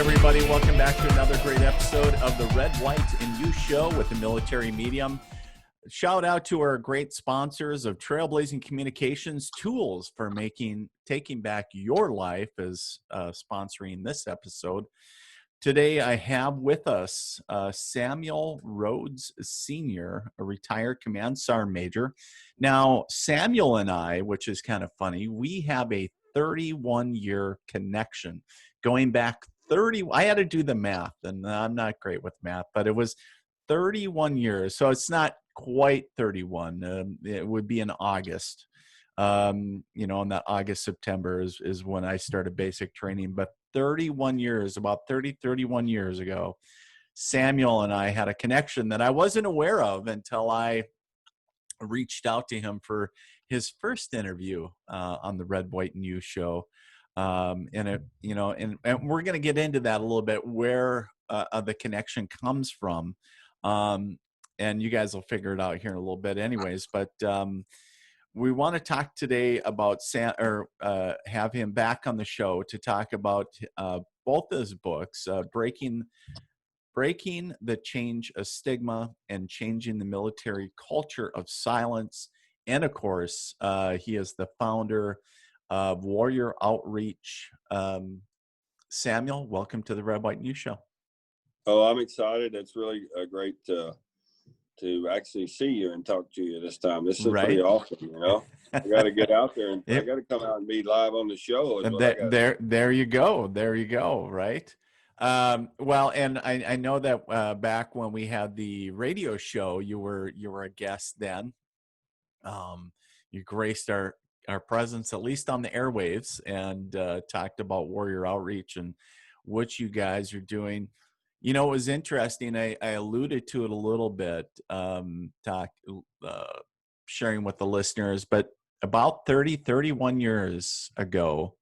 everybody. Welcome back to another great episode of the Red, White, and You Show with the Military Medium. Shout out to our great sponsors of Trailblazing Communications Tools for taking back your life as sponsoring this episode. Today I have with us Samuel Rhodes Sr., a retired Command Sergeant Major. Now, Samuel and I, which is kind of funny, we have a 31-year connection going back 30. I had to do the math, and I'm not great with math, but it was 31 years. So it's not quite 31. It would be in August. In that August, September is when I started basic training. But 31 years, about 31 years ago, Samuel and I had a connection that I wasn't aware of until I reached out to him for his first interview on the Red, White, and You Show. And we're going to get into that a little bit, where the connection comes from. And you guys will figure it out here in a little bit anyways. But we want to talk today about have him back on the show to talk about both his books, Breaking the Change of Stigma and Changing the Military Culture of Silence. And of course, he is the founder of Warrior Outreach. Samuel, welcome to the Red, White, and You Show. Oh, I'm excited. It's really great to actually see you and talk to you this time. This is pretty awesome, I got to get out there and I got to come out and be live on the show. There you go. Right. Well, and I know that back when we had the radio show, you were a guest then. You graced our presence, at least on the airwaves, and talked about Warrior Outreach and what you guys are doing. It was interesting. I alluded to it a little bit, sharing with the listeners, but about 31 years ago,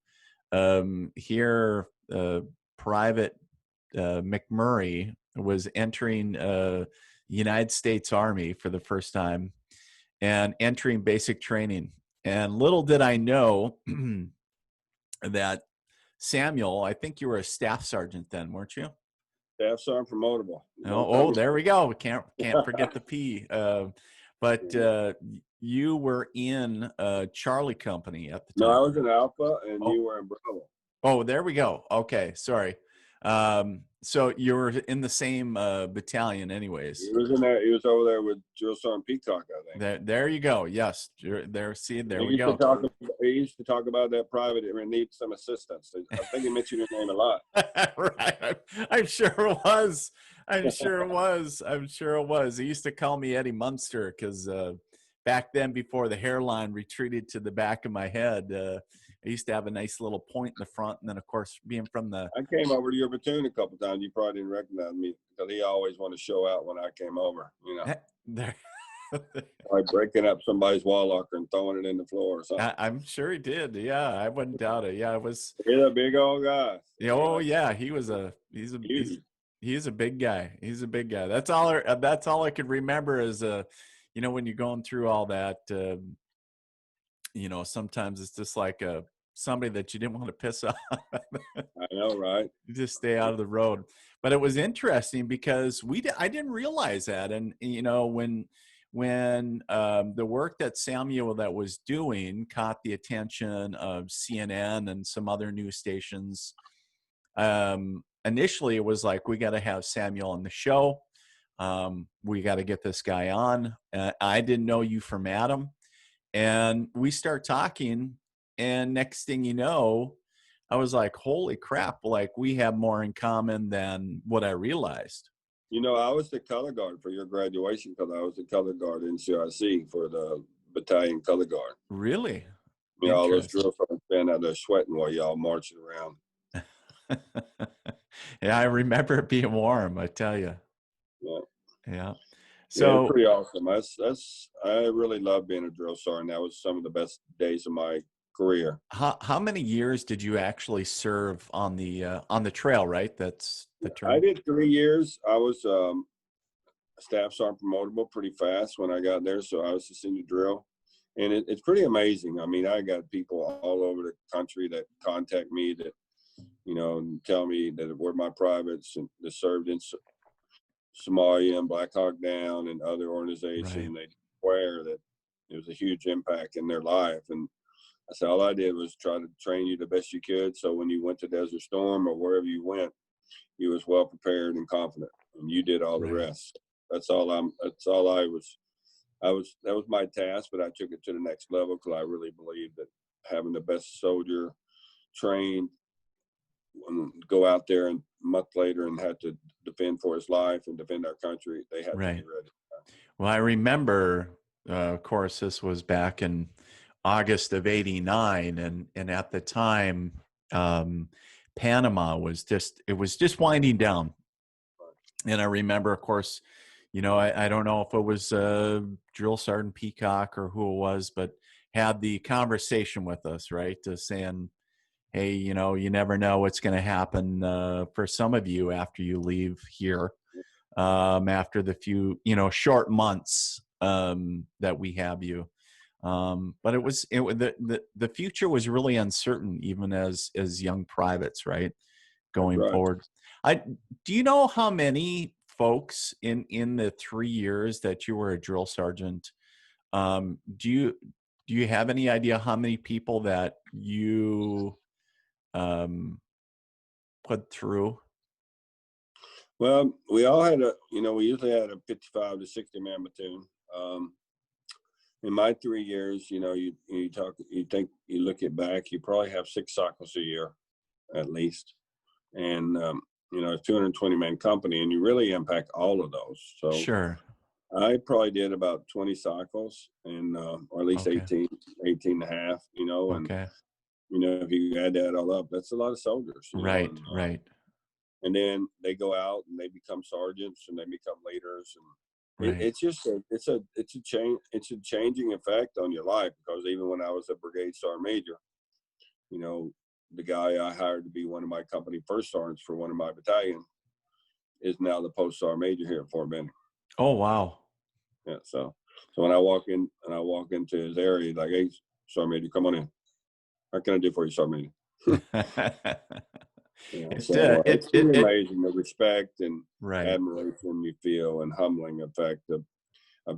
here, Private McMurray was entering United States Army for the first time and entering basic training. And little did I know that Samuel, I think you were a staff sergeant then, weren't you? Staff sergeant promotable. Oh, there we go. We can't forget the P. But you were in Charlie Company at the time. No, I was in Alpha, and you were in Bravo. Oh, there we go. Okay, sorry. So you were in the same battalion, anyways. He was in there. He was over there with Drill Sergeant Peacock, I think. There you go. Yes, there. See, there we go. He used to talk about that private that needs some assistance. I think he mentioned your name a lot. Right. I'm sure it was. He used to call me Eddie Munster because back then, before the hairline retreated to the back of my head, I used to have a nice little point in the front. And then, of course, being from the... I came over to your platoon a couple times. You probably didn't recognize me because he always wanted to show out when I came over, Like breaking up somebody's wall locker and throwing it in the floor or something. I'm sure he did. Yeah, I wouldn't doubt it. Yeah, it was... He's a big old guy. Oh, yeah, he's a big guy. He's a big guy. That's all I could remember is, when you're going through all that, sometimes it's just like somebody that you didn't want to piss off. I know, right? You just stay out of the road. But it was interesting because I didn't realize that. And, when the work that Samuel was doing caught the attention of CNN and some other news stations, initially it was like, we got to have Samuel on the show. We got to get this guy on. I didn't know you from Adam. And we start talking, and next thing you know, I was like, holy crap, like we have more in common than what I realized. I was the color guard for your graduation because I was the color guard in CRC for the battalion color guard. Really? All those drill sergeants standing out there sweating while y'all marching around. Yeah, I remember it being warm, I tell you. Yeah. So pretty awesome. I really love being a drill sergeant. That was some of the best days of my career. How many years did you actually serve on the trail? Right, that's the term. I did 3 years. I was staff sergeant promotable pretty fast when I got there, so I was a senior drill, and it's pretty amazing. I mean, I got people all over the country that contact me that and tell me that were my privates and that served in Somalia and Black Hawk Down and other organizations. They swear that it was a huge impact in their life. And I said, all I did was try to train you the best you could. So when you went to Desert Storm or wherever you went, you was well prepared and confident, and you did all the rest. That was my task, but I took it to the next level because I really believe that having the best soldier trained and go out there and a month later and had to defend for his life and defend our country, they had to be ready. Well, I remember, of course, this was back in August of '89, and at the time, Panama was just winding down. And I remember, of course, I don't know if it was Drill Sergeant Peacock or who it was, but had the conversation with us, right? Saying, hey, you never know what's going to happen for some of you after you leave here, after the few, short months that we have you. But the future was really uncertain, even as young privates, right? Going forward. Do you know how many folks in the 3 years that you were a drill sergeant, do you have any idea how many people that you put through? Well, we all had we usually had a 55 to 60 man platoon. In my 3 years, you look it back, you probably have 6 cycles a year, at least. And, it's 220 man company, and you really impact all of those. So sure. I probably did about 20 cycles and, or at least 18 and a half, and, if you add that all up, that's a lot of soldiers. Right. And then they go out and they become sergeants and they become leaders. And it's a changing effect on your life, because even when I was a brigade sergeant major, the guy I hired to be one of my company first sergeants for one of my battalion is now the post sergeant major here at Fort Benning. Oh, wow. Yeah. So when I walk into his area, he's like, hey, sergeant major, come on in. What can I do for you, sergeant major? It's really amazing the respect and admiration you feel, and humbling effect of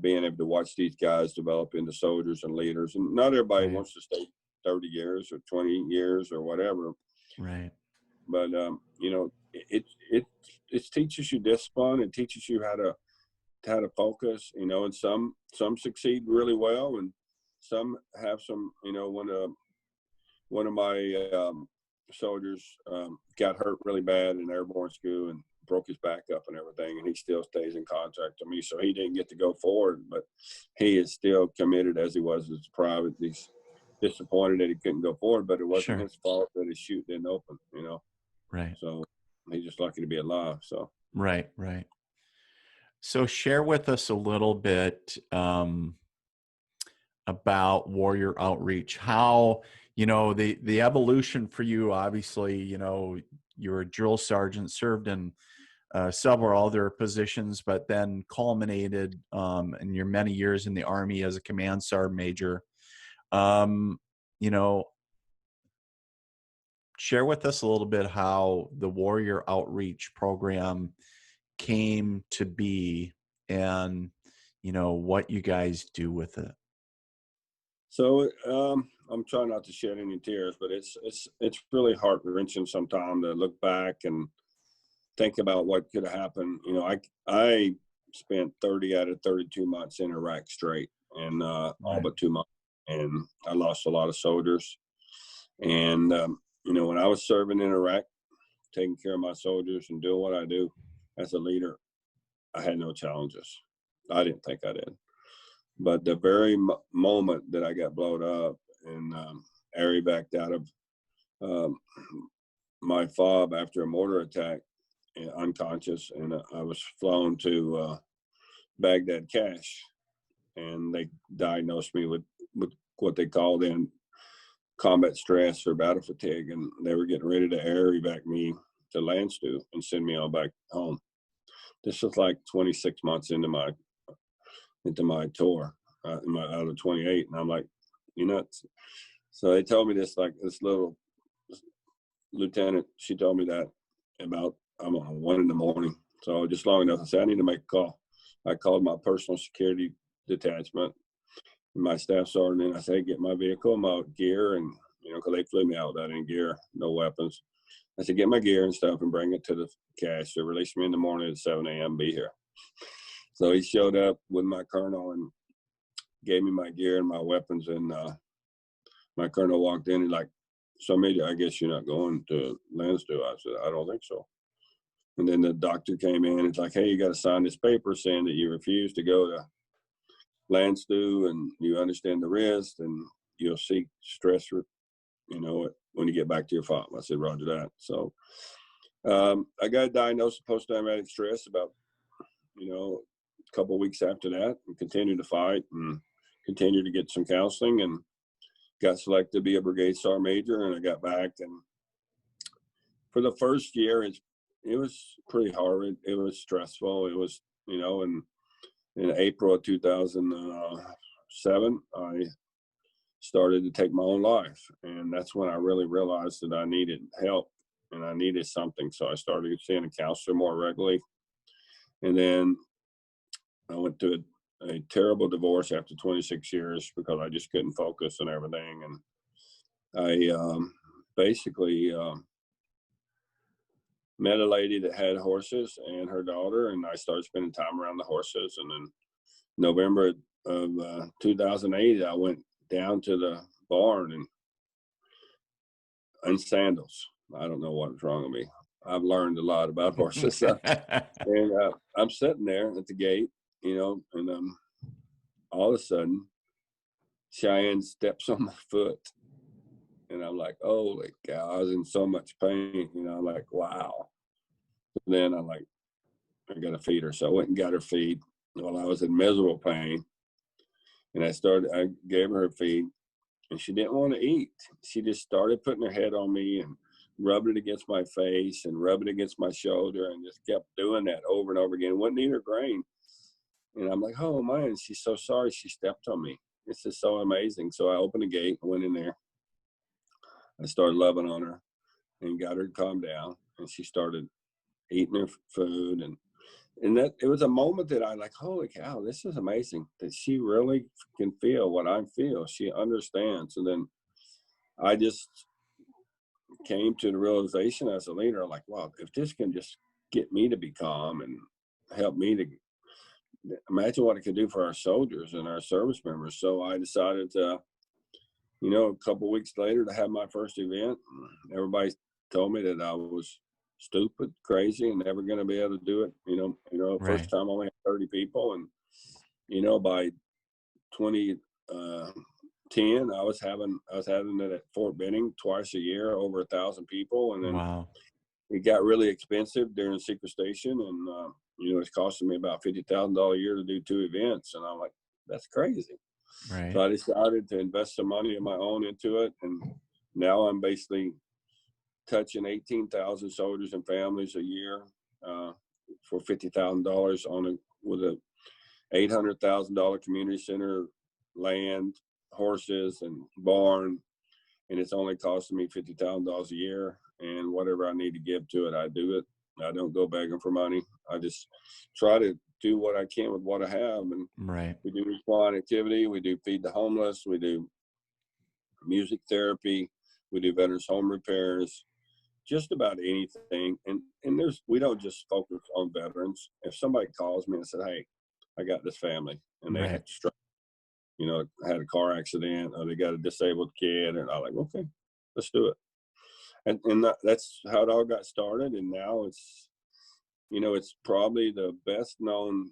being able to watch these guys develop into soldiers and leaders. And not everybody wants to stay 30 years or 20 years or whatever. Right. But, it teaches you discipline. It teaches you how to focus, and some succeed really well, and some have some, one of my soldiers got hurt really bad in airborne school and broke his back up and everything, and he still stays in contact with me. So he didn't get to go forward, but he is still committed as he was as a private. He's disappointed that he couldn't go forward, but it wasn't his fault that his chute didn't open, Right. So he's just lucky to be alive. So right. So share with us a little bit about warrior outreach. How, the evolution for you, obviously, you're a drill sergeant, served in several other positions, but then culminated in your many years in the Army as a command sergeant major. Share with us a little bit how the warrior outreach program came to be, and what you guys do with it. So I'm trying not to shed any tears, but it's really heart-wrenching sometimes to look back and think about what could have happened. I spent 30 out of 32 months in Iraq straight, and all but 2 months, and I lost a lot of soldiers. And when I was serving in Iraq, taking care of my soldiers and doing what I do as a leader, I had no challenges. I didn't think I did. But the very moment that I got blown up and Ari backed out of my fob after a mortar attack, unconscious, and I was flown to Baghdad Cache, and they diagnosed me with what they called in combat stress or battle fatigue, and they were getting ready to air evac me to Landstu and send me on back home. This was like 26 months into my tour, out of 28, and I'm like, so they told me this little lieutenant, she told me that about 1 a.m. So just long enough, I said, I need to make a call. I called my personal security detachment, my staff sergeant, and I said, get my vehicle, my gear, and, because they flew me out without any gear, no weapons. I said, get my gear and stuff and bring it to the cache. So release me in the morning at 7 a.m. Be here. So he showed up with my colonel and gave me my gear and my weapons. And my colonel walked in and like, so Major, I guess you're not going to Lansdale. I said, I don't think so. And then the doctor came in and it's like, hey, you got to sign this paper saying that you refuse to go to Lansdale and you understand the risk and you'll seek stress, when you get back to your farm. I said, roger that. So I got diagnosed with post-traumatic stress about, a couple of weeks after that, and continued to fight and continued to get some counseling and got selected to be a brigade sergeant major. And I got back, and for the first year, it was pretty hard. It was stressful. It was, in April of 2007, I started to take my own life. And that's when I really realized that I needed help and I needed something. So I started seeing a counselor more regularly. And then I went to a terrible divorce after 26 years because I just couldn't focus on everything. And I basically met a lady that had horses and her daughter, and I started spending time around the horses. And then November of 2008, I went down to the barn and in sandals. I don't know what was wrong with me. I've learned a lot about horses. And I'm sitting there at the gate, and all of a sudden, Cheyenne steps on my foot. And I'm like, holy cow, I was in so much pain. I'm like, wow. Then I'm like, I got to feed her. So I went and got her feed while I was in miserable pain. And I gave her feed, and she didn't want to eat. She just started putting her head on me and rubbing it against my face and rubbing it against my shoulder and just kept doing that over and over again. Wouldn't eat her grain. And I'm like, oh, man, she's so sorry she stepped on me. This is so amazing. So I opened the gate and went in there. I started loving on her and got her to calm down. And she started eating her food. And that it was a moment that I like, holy cow, this is amazing that she really can feel what I feel. She understands. And then I just came to the realization as a leader, like, wow, if this can just get me to be calm and help me to imagine what it could do for our soldiers and our service members. So I decided to, a couple of weeks later to have my first event. Everybody told me that I was stupid, crazy, and never going to be able to do it. Right. First time I only had 30 people. And, by 2010, I was having it at Fort Benning twice a year, over 1,000 people. And then wow. It got really expensive during sequestration. And, it's costing me about $50,000 a year to do 2 events. And I'm like, that's crazy. Right. So I decided to invest some money of my own into it. And now I'm basically touching 18,000 soldiers and families a year for $50,000 with a $800,000 community center, land, horses, and barn. And it's only costing me $50,000 a year. And whatever I need to give to it, I do it. I don't go begging for money. I just try to do what I can with what I have. And right. We do respond activity. We do feed the homeless. We do music therapy. We do veterans home repairs. Just about anything. And we don't just focus on veterans. If somebody calls me and said, hey, I got this family and they had struck, had a car accident or they got a disabled kid, and I'm like, okay, let's do it. And that's how it all got started. And now it's, it's probably the best known,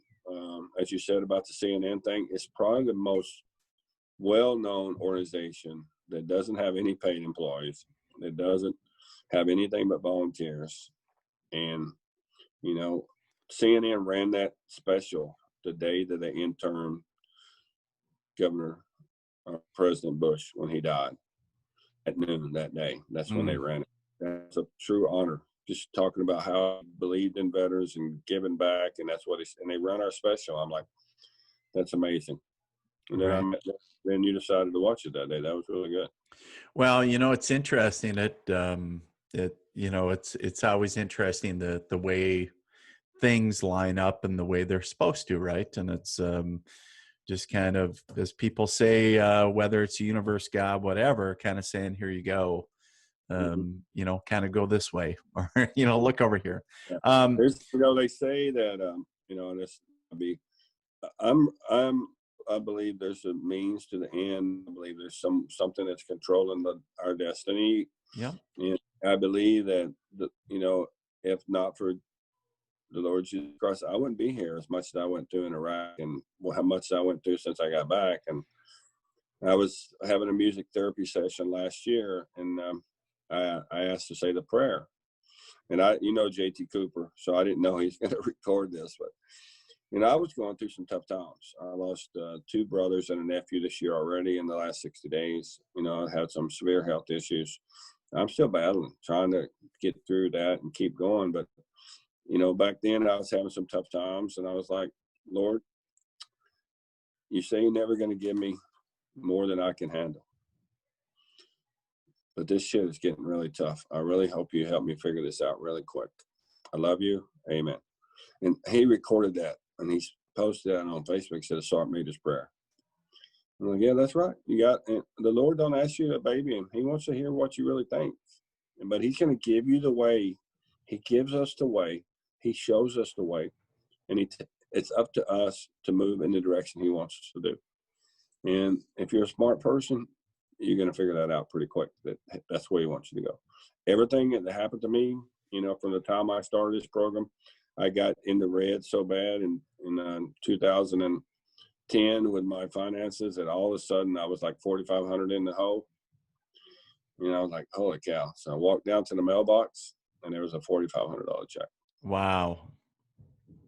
as you said about the CNN thing, it's probably the most well-known organization that doesn't have any paid employees, that doesn't have anything but volunteers. And, CNN ran that special the day that they interned President Bush when he died at noon that day. That's when they ran it. That's a true honor. Just talking about how he believed in veterans and giving back. And that's what and they run our special. I'm like, that's amazing. And then then you decided to watch it that day. That was really good. Well, it's interesting that It's always interesting the way things line up and the way they're supposed to, right? And it's just kind of, as people say, whether it's a universe, God, whatever, kind of saying, here you go, kind of go this way, or look over here. Yeah. They say that and this be I believe there's a means to the end. I believe there's something that's controlling our destiny. Yeah. And I believe that if not for the Lord Jesus Christ, I wouldn't be here as much as I went through in Iraq, and how much I went through since I got back. And I was having a music therapy session last year, and I asked to say the prayer. And JT Cooper, so I didn't know he's going to record this, but I was going through some tough times. I lost 2 brothers and a nephew this year already in the last 60 days. I had some severe health issues. I'm still battling, trying to get through that and keep going. But, back then I was having some tough times, and I was like, Lord, you say you're never going to give me more than I can handle. But this shit is getting really tough. I really hope you help me figure this out really quick. I love you. Amen. And he recorded that, and he posted that on Facebook, said, Sark made his prayer. I'm like, yeah, that's right. And the Lord don't ask you to baby him. He wants to hear what you really think. But he's going to give you the way. He gives us the way. He shows us the way. And it's up to us to move in the direction he wants us to do. And if you're a smart person, you're going to figure that out pretty quick. That's where he wants you to go. Everything that happened to me, from the time I started this program, I got in the red so bad in 2010 with my finances that all of a sudden I was like 4,500 in the hole. I was like, holy cow. So I walked down to the mailbox, and there was a $4,500 check. Wow.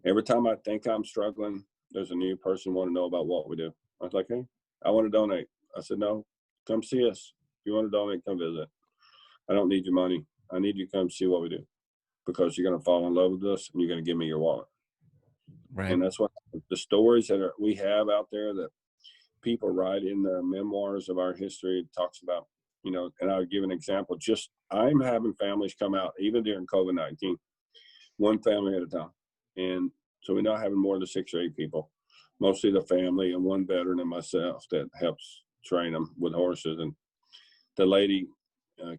Every time I think I'm struggling, there's a new person want to know about what we do. I was like, hey, I want to donate. I said, no, come see us. If you want to donate, come visit. I don't need your money. I need you to come see what we do, because you're going to fall in love with us, and you're going to give me your wallet. Right. And that's what the stories that we have out there that people write in their memoirs of our history. It talks about, and I'll give an example. Just I'm having families come out, even during COVID-19, one family at a time. And so we're not having more than 6 or 8 people, mostly the family and one veteran and myself that helps train them with horses. And the lady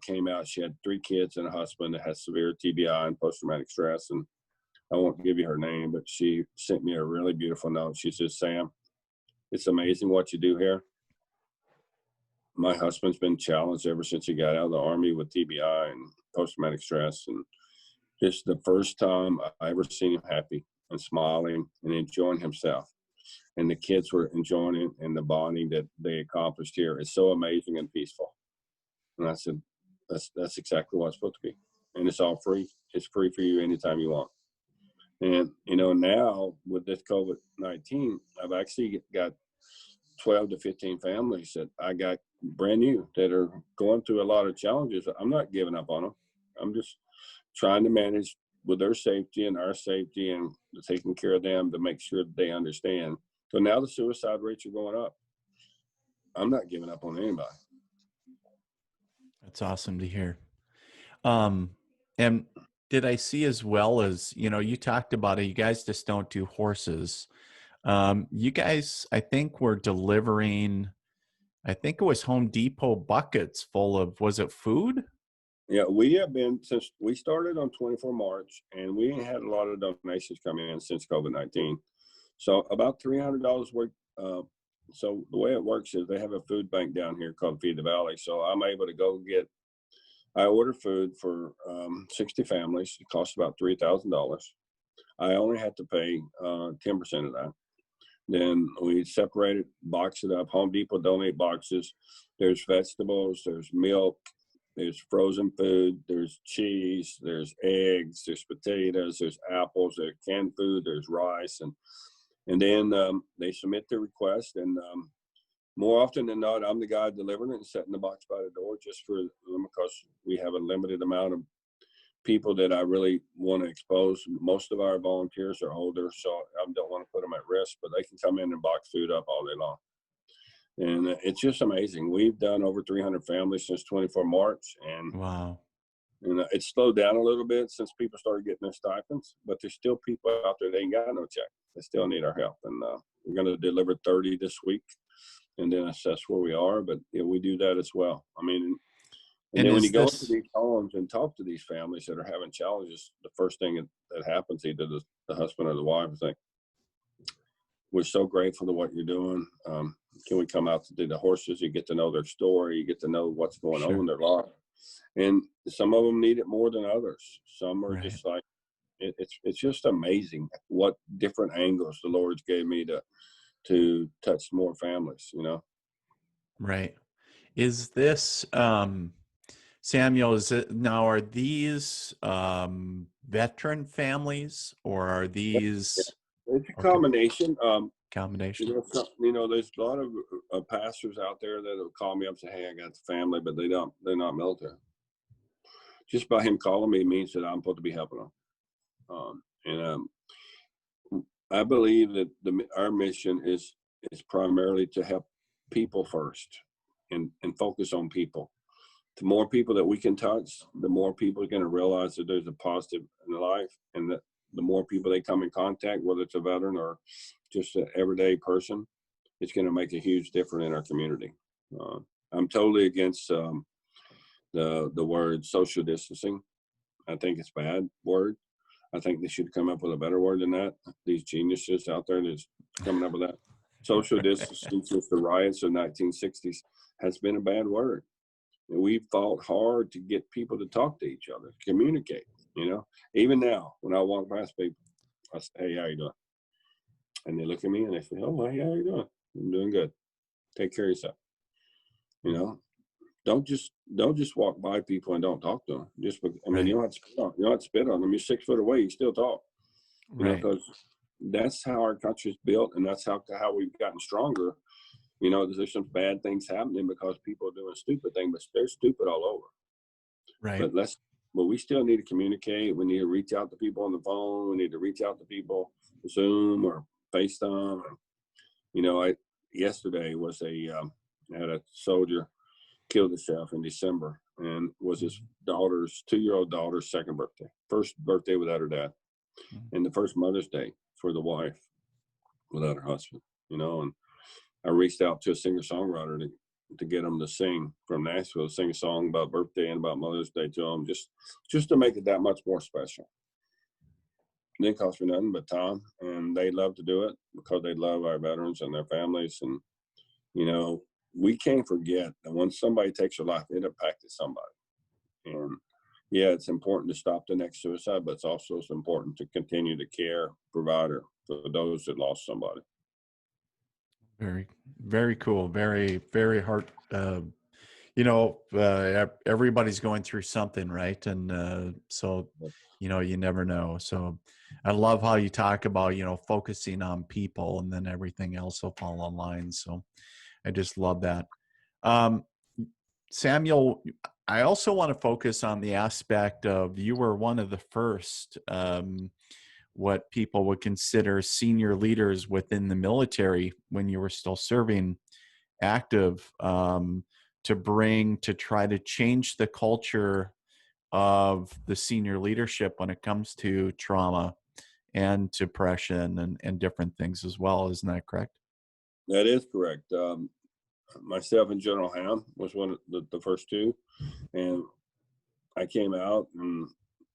came out. She had 3 kids and a husband that had severe TBI and post-traumatic stress. And I won't give you her name, but she sent me a really beautiful note. She says, Sam, it's amazing what you do here. My husband's been challenged ever since he got out of the Army with TBI and post-traumatic stress. And it's the first time I ever seen him happy and smiling and enjoying himself. And the kids were enjoying it, and the bonding that they accomplished here is so amazing and peaceful. And I said, that's exactly what it's supposed to be. And it's all free. It's free for you anytime you want. And, now with this COVID-19, I've actually got 12 to 15 families that I got brand new that are going through a lot of challenges. I'm not giving up on them. I'm just trying to manage with their safety and our safety, and taking care of them to make sure that they understand. So now the suicide rates are going up. I'm not giving up on anybody. That's awesome to hear. And did I see, as well as, you talked about it, you guys just don't do horses. You guys, I think, were delivering, I think it was Home Depot buckets full of, was it food? Yeah, we have been, since we started on 24 March, and we had a lot of donations come in since COVID-19. So about $300 worth. So the way it works is they have a food bank down here called Feed the Valley. So I'm able to I order food for 60 families. It costs about $3,000. I only have to pay 10% of that. Then we separate it, box it up. Home Depot donate boxes. There's vegetables, there's milk, there's frozen food, there's cheese, there's eggs, there's potatoes, there's apples, there's canned food, there's rice. And then they submit their request. And more often than not, I'm the guy delivering it and setting the box by the door, just for them, because we have a limited amount of people that I really want to expose. Most of our volunteers are older, so I don't want to put them at risk, but they can come in and box food up all day long. And it's just amazing. We've done over 300 families since 24 March. And wow. And it's slowed down a little bit since people started getting their stipends, but there's still people out there that ain't got no check. They still need our help. And we're going to deliver 30 this week and then assess where we are. But yeah, we do that as well. I mean, and then when you go into these homes and talk to these families that are having challenges, the first thing that happens, either the husband or the wife is like, we're so grateful to what you're doing. Can we come out to do the horses? You get to know their story. You get to know what's going on in their life. And some of them need it more than others. Some are just like, it's just amazing what different angles the Lord's gave me to touch more families, you know? Right. Is this, Samuel, are these veteran families, or are these? It's a combination. Combination. You know, there's a lot of pastors out there that will call me up and say, hey, I got the family, but they're not military. Just by him calling me means that I'm supposed to be helping them. I believe that our mission is primarily to help people first and focus on people. The more people that we can touch, the more people are going to realize that there's a positive in their life, and that the more people they come in contact, whether it's a veteran or just an everyday person, it's going to make a huge difference in our community. I'm totally against the word social distancing. I think it's a bad word. I think they should come up with a better word than that. These geniuses out there that's coming up with that. Social distancing since the riots of the 1960s has been a bad word. And we fought hard to get people to talk to each other, communicate, you know. Even now, when I walk past people, I say, hey, how you doing? And they look at me and they say, oh, hey, how you doing? I'm doing good. Take care of yourself. You know, don't just walk by people and don't talk to them. You don't have to spit on them. You're 6 foot away, you still talk. You know, because that's how our country's built, and that's how we've gotten stronger. You know, there's some bad things happening because people are doing stupid things, but they're stupid all over. Right. But we still need to communicate. We need to reach out to people on the phone. We need to reach out to people Zoom or FaceTime. You know, yesterday was had a soldier killed himself in December, and was his 2-year-old daughter's second birthday, first birthday without her dad, and the first Mother's Day for the wife without her husband. You know, and I reached out to a singer-songwriter to get them to sing from Nashville, sing a song about birthday and about Mother's Day to them, just to make it that much more special. It didn't cost me nothing but time, and they love to do it because they love our veterans and their families. And, you know, we can't forget that when somebody takes your life, it impacted somebody. And yeah, it's important to stop the next suicide, but it's also important to continue to care, provider for those that lost somebody. Very, very cool. Very, very hard. Everybody's going through something, right? And so, you know, you never know. So I love how you talk about, you know, focusing on people, and then everything else will fall in line. So I just love that. Samuel, I also want to focus on the aspect of, you were one of the first, what people would consider senior leaders within the military when you were still serving active, to try to change the culture of the senior leadership when it comes to trauma and depression and different things as well. Isn't that correct? That is correct. Myself and General Ham was one of the first two, and I came out, and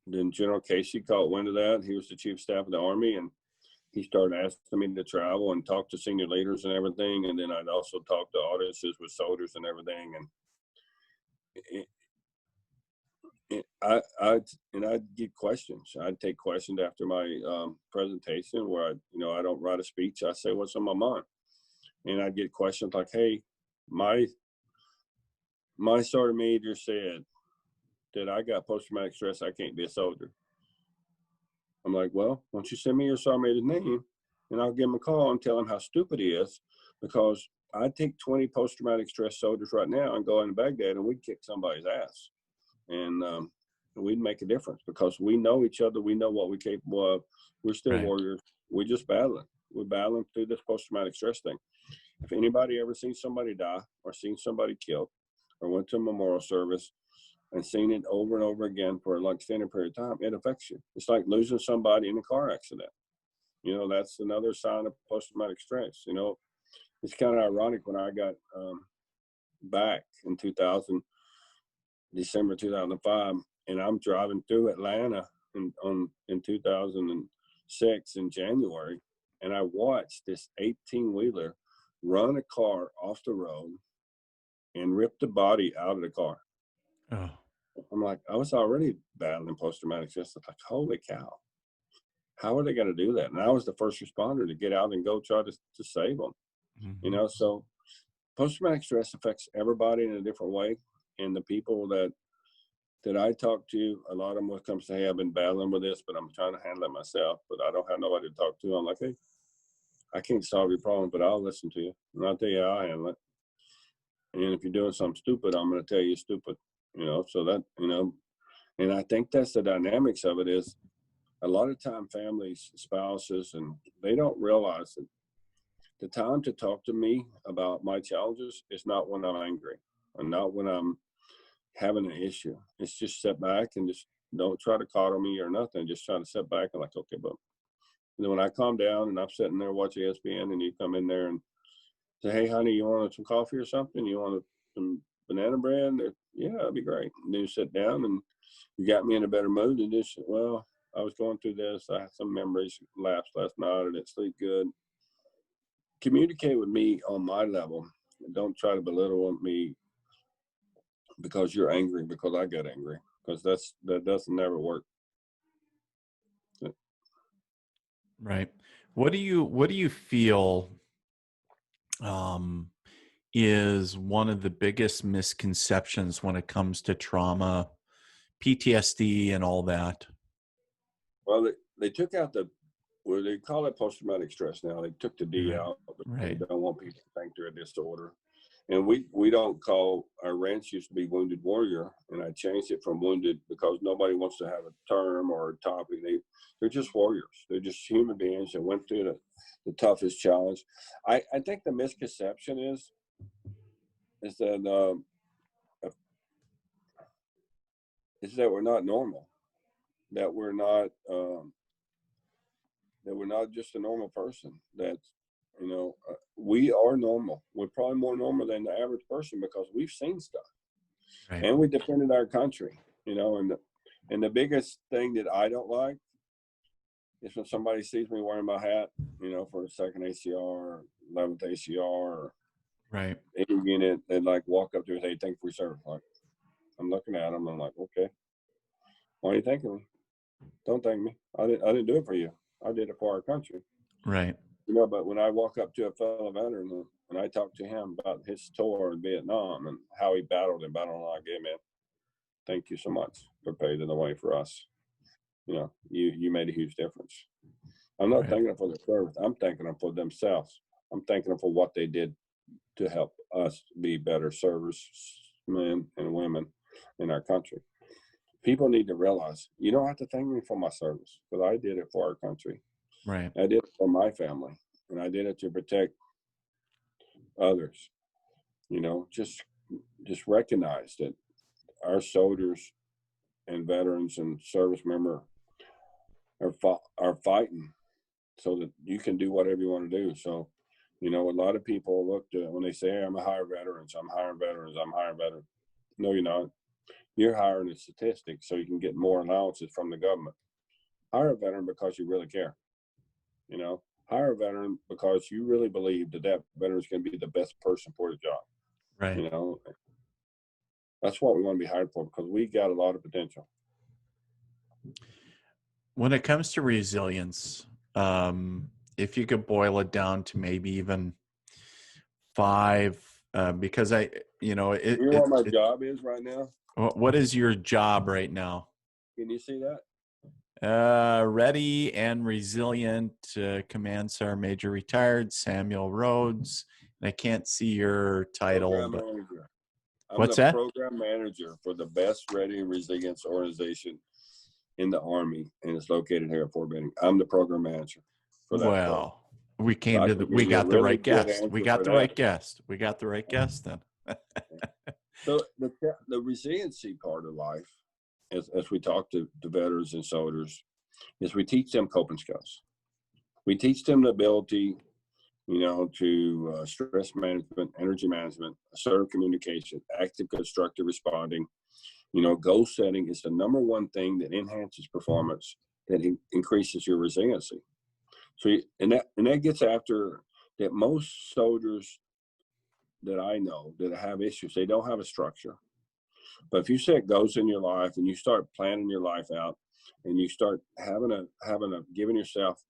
then General Casey caught wind of that. He was the chief of staff of the Army, and he started asking me to travel and talk to senior leaders and everything. And then I'd also talk to audiences with soldiers and everything. And I'd get questions. I'd take questions after my presentation where I don't write a speech. I say what's on my mind. And I'd get questions like, hey, my sergeant major said that I got post-traumatic stress. I can't be a soldier. I'm like, well, why don't you send me your sergeant major's name, and I'll give him a call and tell him how stupid he is, because I'd take 20 post-traumatic stress soldiers right now and go into Baghdad, and we'd kick somebody's ass. And we'd make a difference because we know each other. We know what we're capable of. We're still warriors. We're just battling. We're battling through this post-traumatic stress thing. If anybody ever seen somebody die or seen somebody killed or went to a memorial service, and seen it over and over again for an extended period of time, it affects you. It's like losing somebody in a car accident. That's another sign of post-traumatic stress. It's kind of ironic when I got back in December 2005, and I'm driving through Atlanta in 2006 in January, and I watched this 18-wheeler run a car off the road and rip the body out of the car. Oh. I'm like, I was already battling post-traumatic stress. Like, holy cow, how are they going to do that? And I was the first responder to get out and go try to save them. Mm-hmm. So post-traumatic stress affects everybody in a different way. And the people that I talk to, a lot of them will come say, hey, I've been battling with this, but I'm trying to handle it myself, but I don't have nobody to talk to. I'm like, hey, I can't solve your problem, but I'll listen to you. And I'll tell you how I handle it. And if you're doing something stupid, I'm going to tell you stupid, so that, and I think that's the dynamics of it is a lot of time families, spouses, and they don't realize that the time to talk to me about my challenges is not when I'm angry and not when I'm having an issue. It's just sit back and just don't try to coddle me or nothing. Just try to sit back and like, okay, but then when I calm down and I'm sitting there watching ESPN and you come in there and say, hey, honey, you want some coffee or something? You want some banana bread? Yeah, that'd be great. And then you sit down and you got me in a better mood and just, well, I was going through this. I had some memories lapsed last night. I didn't sleep good. Communicate with me on my level. Don't try to belittle me because you're angry because I got angry, because that doesn't never work. Right. What do you feel is one of the biggest misconceptions when it comes to trauma, PTSD, and all that? Well, they took out they call it post-traumatic stress now. They took the D out. Right. They don't want people to think they're a disorder. And we don't call, our ranch used to be Wounded Warrior, and I changed it from Wounded because nobody wants to have a term or a topic. They're just warriors. They're just human beings that went through the toughest challenge. I think the misconception is that we're not normal, that we're not just a normal person. That we are normal. We're probably more normal than the average person because we've seen stuff, right, and we defended our country. And the biggest thing that I don't like is when somebody sees me wearing my hat, for the 2nd ACR, 11th ACR, right, any unit, and like walk up to me and say, "Thank you for your service." Like, I'm looking at them, I'm like, okay, why are you thanking me? Don't thank me. I didn't do it for you. I did it for our country. right. But when I walk up to a fellow veteran and I talk to him about his tour in Vietnam and how he battled and I gave man, thank you so much for paving the way for us. You made a huge difference. I'm not thanking them for their service. I'm thanking them for themselves. I'm thanking them for what they did to help us be better servicemen and women in our country. People need to realize you don't have to thank me for my service, but I did it for our country. Right. I did it for my family, and I did it to protect others. Just recognize that our soldiers and veterans and service members are fighting so that you can do whatever you want to do. So, a lot of people look to when they say, hey, I'm hiring veterans. No, you're not. You're hiring a statistic so you can get more allowances from the government. Hire a veteran because you really care. Hire a veteran because you really believe that veteran is going to be the best person for the job. Right. That's what we want to be hired for because we got a lot of potential. When it comes to resilience, if you could boil it down to maybe even 5, because you know what my job is right now? What is your job right now? Can you see that? Ready and Resilient Command Sergeant Major Retired Samuel Rhodes. And I can't see your title. Program manager. I'm What's the that? program manager for the best Ready and Resilience organization in the Army, and it's located here at Fort Benning. I'm the program manager for that. Well, we came so to we got the right guest. We got the right guest. We got the right guest then. So the resiliency part of life, as we talk to veterans and soldiers, is we teach them coping skills. We teach them the ability, to stress management, energy management, assertive communication, active constructive responding. Goal setting is the number one thing that enhances performance, that increases your resiliency. So, and that gets after that. Most soldiers that I know that have issues, they don't have a structure. But if you set goals in your life and you start planning your life out, and you start giving yourself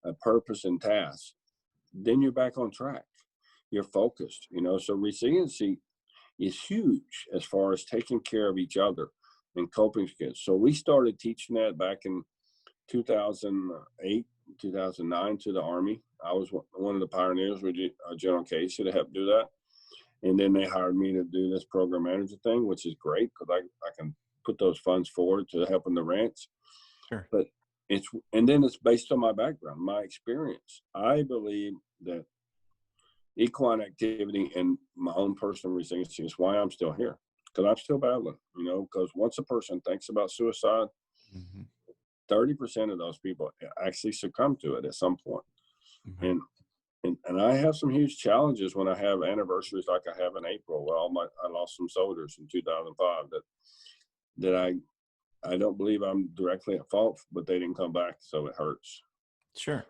a purpose and task, then you're back on track. You're focused. So resiliency is huge as far as taking care of each other and coping skills. So we started teaching that back in 2008, 2009 to the Army. I was one of the pioneers with General Casey to help do that. And then they hired me to do this program manager thing, which is great because I can put those funds forward to helping the ranch. Sure. But it's based on my background, my experience. I believe that equine activity and my own personal resiliency is why I'm still here, because I'm still battling, because once a person thinks about suicide, 30% of those people actually succumb to it at some point. Mm-hmm. And I have some huge challenges when I have anniversaries like I have in April. Well, I lost some soldiers in 2005 that I don't believe I'm directly at fault, but they didn't come back, so it hurts. Sure.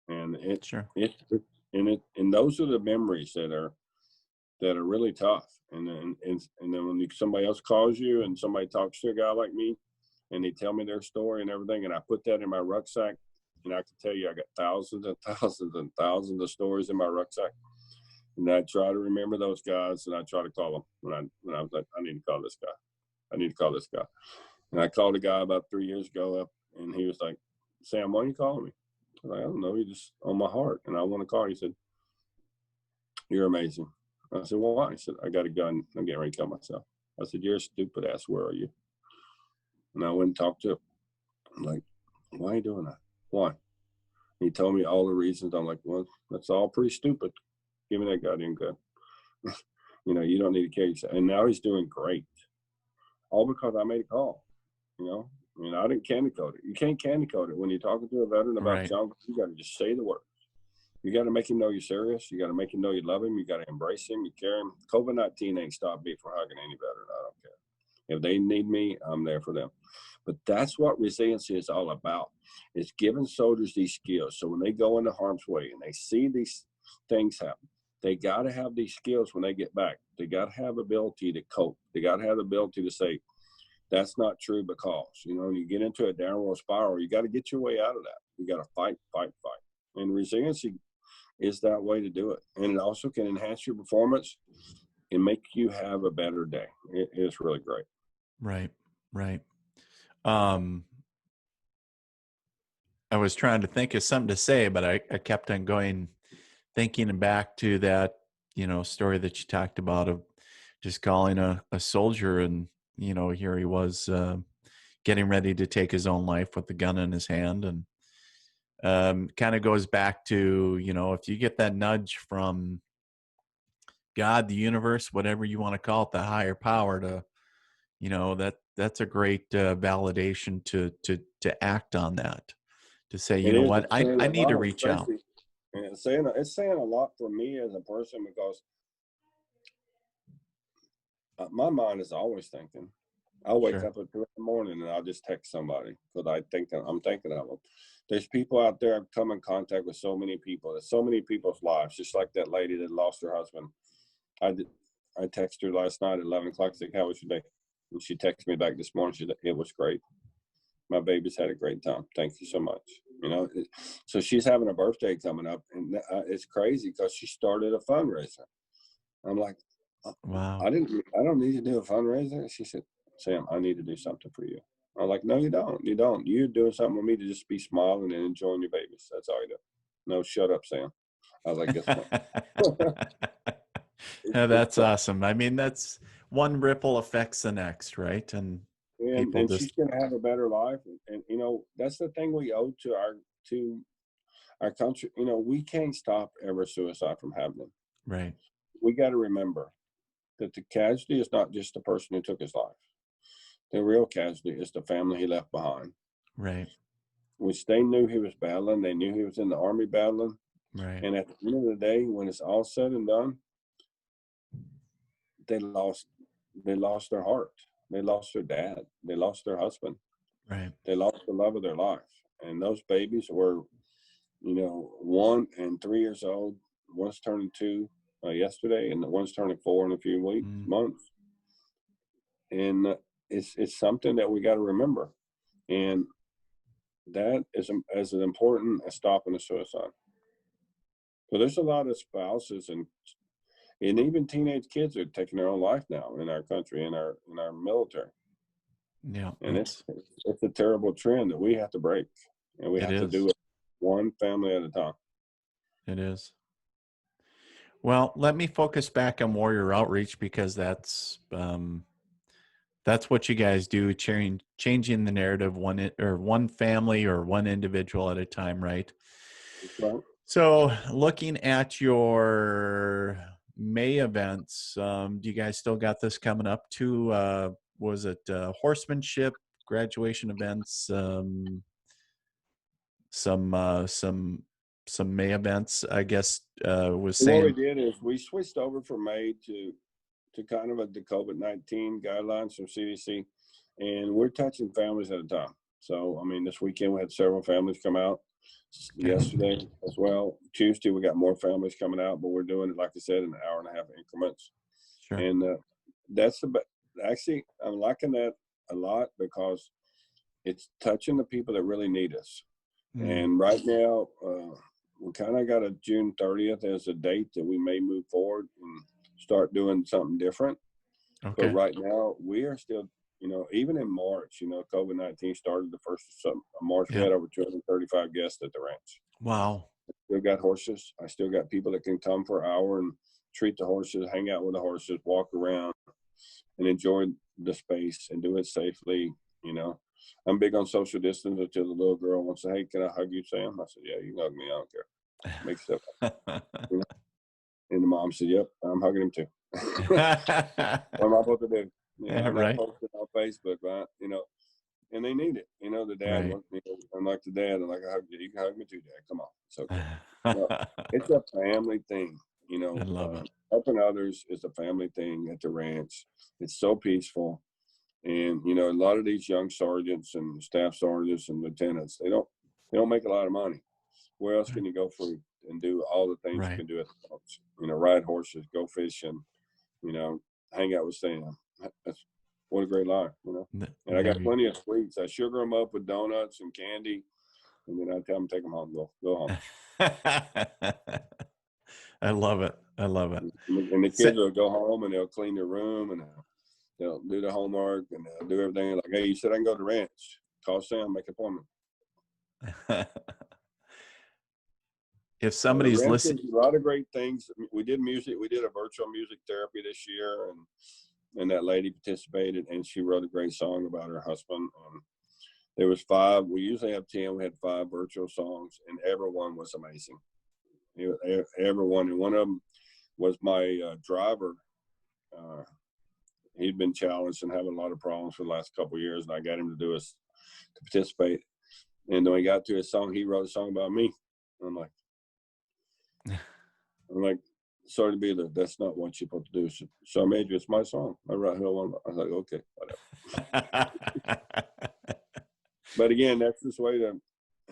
And sure. And those are the memories that are really tough. And then when somebody else calls you and somebody talks to a guy like me and they tell me their story and everything, and I put that in my rucksack, and I can tell you I got thousands and thousands and thousands of stories in my rucksack. And I try to remember those guys, and I try to call them when I was like, I need to call this guy. I need to call this guy. And I called a guy about 3 years ago up, and he was like, Sam, why are you calling me? I was like, I don't know. You're just on my heart, and I want to call you. He said, you're amazing. I said, well, why? He said, I got a gun. I'm getting ready to kill myself. I said, you're a stupid ass. Where are you? And I went and talked to him. I'm like, why are you doing that? Why? He told me all the reasons. I'm like, well, that's all pretty stupid. Give me that goddamn gun. You don't need to kill yourself. And now he's doing great. All because I made a call. I didn't candy code it. You can't candy code it. When you're talking to a veteran about jungle, you got to just say the words. You got to make him know you're serious. You got to make him know you love him. You got to embrace him. You care him. COVID-19 ain't stopped me from hugging any veteran. I don't care. If they need me, I'm there for them. But that's what resiliency is all about. It's giving soldiers these skills. So when they go into harm's way and they see these things happen, they got to have these skills when they get back. They got to have ability to cope. They got to have the ability to say, that's not true because, you get into a downward spiral, you got to get your way out of that. You got to fight. And resiliency is that way to do it. And it also can enhance your performance and make you have a better day. It's really great. Right. I was trying to think of something to say, but I kept on thinking back to that, story that you talked about of just calling a soldier, and, here he was getting ready to take his own life with the gun in his hand. And kind of goes back to, if you get that nudge from God, the universe, whatever you want to call it, the higher power, to, that's a great validation to act on that, to say, what, I need to reach out. And it's saying a lot for me as a person, because my mind is always thinking. I'll wake up at 2 in the morning and I'll just text somebody because I'm thinking of them. There's people out there. I've come in contact with so many people. There's so many people's lives, just like that lady that lost her husband. I texted her last night at 11 o'clock. Said, how was your day? And she texted me back this morning. She said, it was great. My baby's had a great time. Thank you so much. So she's having a birthday coming up, and it's crazy because she started a fundraiser. I'm like, wow. I don't need to do a fundraiser. She said, Sam, I need to do something for you. I'm like, no, you don't. You don't. You're doing something with me to just be smiling and enjoying your babies. That's all you do. No, shut up, Sam. I was like, guess what? That's awesome. I mean, that's one ripple affects the next, right? And she's going to have a better life. And that's the thing we owe to our country. We can't stop ever suicide from happening. Right. We got to remember that the casualty is not just the person who took his life. The real casualty is the family he left behind. Right. Which they knew he was battling. They knew he was in the Army battling. Right. And at the end of the day, when it's all said and done, they lost their heart. They lost their dad. They lost their husband. Right. They lost the love of their life. And those babies were, 1 and 3 years old. One's turning 2 yesterday, and the one's turning 4 in a few months. And it's something that we got to remember. And that is as important as stopping a suicide. So there's a lot of spouses and even teenage kids are taking their own life now in our country, in our military. Yeah. And it's a terrible trend that we have to break, and we have to do it one family at a time. It is. Well, let me focus back on Warrior Outreach, because that's what you guys do, changing the narrative one family or one individual at a time, right? Right. So looking at your May events, do you guys still got this coming up too? Was it horsemanship, graduation events, some May events, I guess, was saying. What we did is we switched over from May to kind of the COVID-19 guidelines from CDC, and we're touching families at a time. So, I mean, this weekend we had several families come out. Yesterday as well. Tuesday we got more families coming out, but we're doing it, like I said, in 1.5 hour increments. Sure. And that's actually, I'm liking that a lot, because it's touching the people that really need us. And right now, we kind of got a June 30th as a date that we may move forward and start doing something different. Okay. But right now we are still, even in March, COVID-19 started the 1st of March. We had over 235 guests at the ranch. Wow. I still got horses. I still got people that can come for an hour and treat the horses, hang out with the horses, walk around and enjoy the space and do it safely. I'm big on social distance until the little girl wants to say, "Hey, can I hug you, Sam?" I said, "Yeah, you can hug me. I don't care." Make stuff up. And the mom said, "Yep, I'm hugging him too." What am I supposed to do? I'm not posting on Facebook, right? And they need it. The dad wants me. I'm like, the dad, I'm like, I hug you. You can hug me too, Dad. Come on. It's okay. It's a family thing. I love it. Helping others is a family thing at the ranch. It's so peaceful. And, a lot of these young sergeants and staff sergeants and lieutenants, they don't make a lot of money. Where else can you go free and do all the things you can do at the ranch? Ride horses, go fishing, hang out with Sam. What a great life, And I got plenty of sweets. I sugar them up with donuts and candy, and then I tell them, take them home, go home. I love it. I love it. And the kids will go home and they'll clean their room and they'll do the homework and they'll do everything. Like, hey, you said I can go to the ranch. Call Sam, make an appointment. If somebody's listening, a lot of great things. We did music. We did a virtual music therapy this year, and that lady participated, and she wrote a great song about her husband. There was 5. We usually have 10. We had 5 virtual songs, and everyone was amazing. Everyone, and one of them was my driver. He'd been challenged and having a lot of problems for the last couple of years, and I got him to participate. And when he got to his song, he wrote a song about me. I'm like, sorry to be there. That's not what you're supposed to do. So I made you. It's my song. I write who I want. I was like, okay, whatever. But again, that's his way to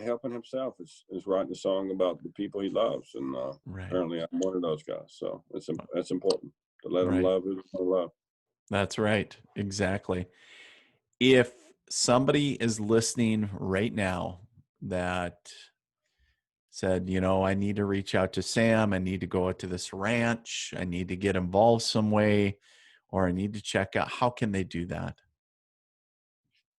helping himself is writing a song about the people he loves. And apparently I'm one of those guys. So that's important to let him love who they want to love. That's right. Exactly. If somebody is listening right now that said, I need to reach out to Sam, I need to go out to this ranch, I need to get involved some way, or I need to check out, how can they do that?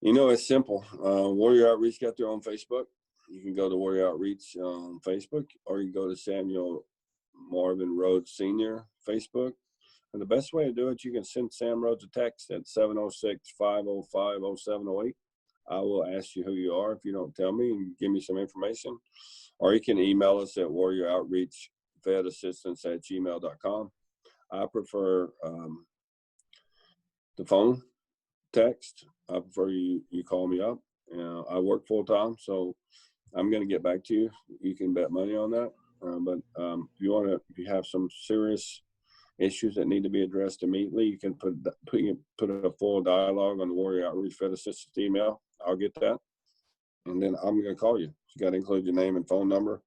It's simple. Warrior Outreach got their own Facebook. You can go to Warrior Outreach on Facebook, or you can go to Samuel Marvin Rhodes Sr. Facebook. And the best way to do it, you can send Sam Rhodes a text at 706-505-0708. I will ask you who you are if you don't tell me and give me some information. Or you can email us at warrioroutreachvedassistance@gmail.com. I prefer the phone, text. I prefer you call me up. I work full time, so I'm going to get back to you. You can bet money on that. But if you have some serious issues that need to be addressed immediately, you can put a full dialogue on the Warrior Outreach Fed Assistance email. I'll get that, and then I'm going to call you. You got to include your name and phone number.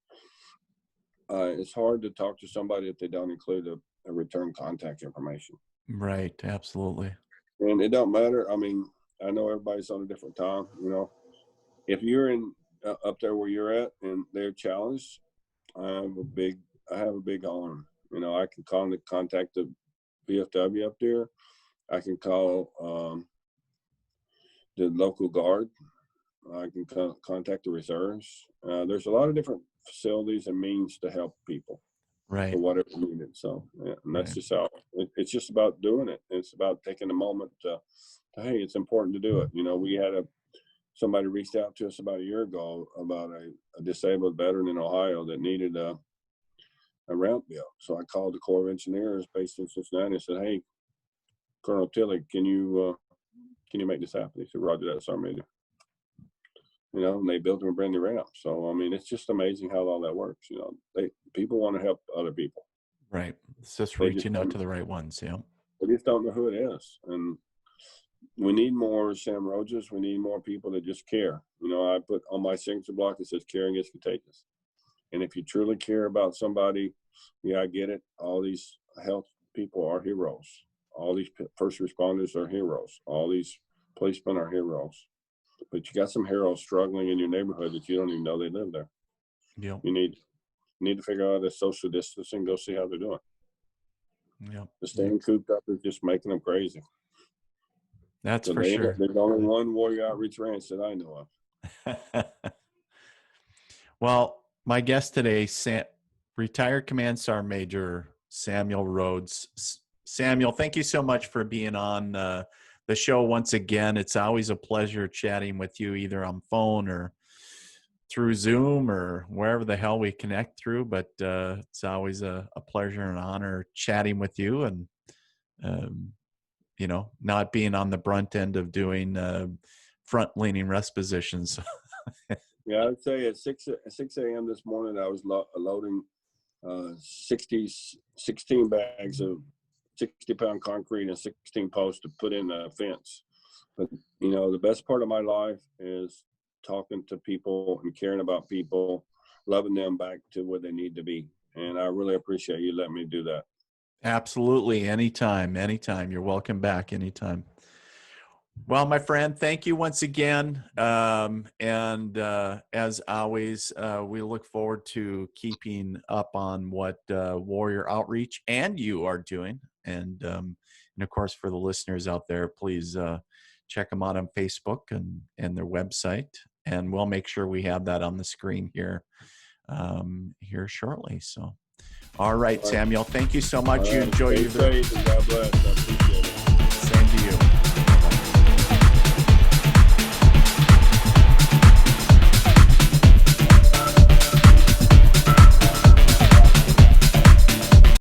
It's hard to talk to somebody if they don't include a return contact information. Right. Absolutely. And it don't matter. I mean, I know everybody's on a different time. If you're in up there where you're at and they're challenged, I have a big arm. I can contact the VFW up there. I can call the local guard. I can contact the reserves. There's a lot of different facilities and means to help people, right, for whatever needed. So, and that's just how it's just about doing it. It's about taking a moment to, hey, it's important to do it. We had somebody reached out to us about a year ago about a disabled veteran in Ohio that needed a ramp built. So I called the Corps of Engineers based in Cincinnati and said, hey, Colonel Tilley, can you make this happen? He said, Roger that, Sergeant Major. And they built them a brand new ramp. So, I mean, it's just amazing how all that works. People want to help other people. Right. It's just reaching out to the right ones. Yeah. They just don't know who it is. And we need more Sam Rogers. We need more people that just care. I put on my signature block, it says caring is contagious. And if you truly care about somebody, I get it. All these health people are heroes. All these first responders are heroes. All these policemen are heroes. But you got some heroes struggling in your neighborhood that you don't even know they live there. Yeah. You need to figure out a social distancing, go see how they're doing. Yeah. The staying cooped up is just making them crazy. That's for sure. There's only one Warrior Outreach Ranch that I know of. Well, my guest today, retired Command Sergeant Major Samuel Rhodes. Samuel, thank you so much for being on the show once again. It's always a pleasure chatting with you, either on phone or through Zoom or wherever the hell we connect through. But it's always a pleasure and honor chatting with you, and not being on the brunt end of doing front-leaning rest positions. Yeah, I'd say at 6 a.m. this morning, I was loading 16 bags of 60-pound concrete and 16 posts to put in a fence. But, the best part of my life is talking to people and caring about people, loving them back to where they need to be. And I really appreciate you letting me do that. Absolutely. Anytime. You're welcome back anytime. Well, my friend, thank you once again. And as always, we look forward to keeping up on what Warrior Outreach and you are doing. And of course, for the listeners out there, please check them out on Facebook and their website. And we'll make sure we have that on the screen here shortly. So, all right, Samuel, thank you so much. You enjoy your day. God bless. I appreciate it. Same to you.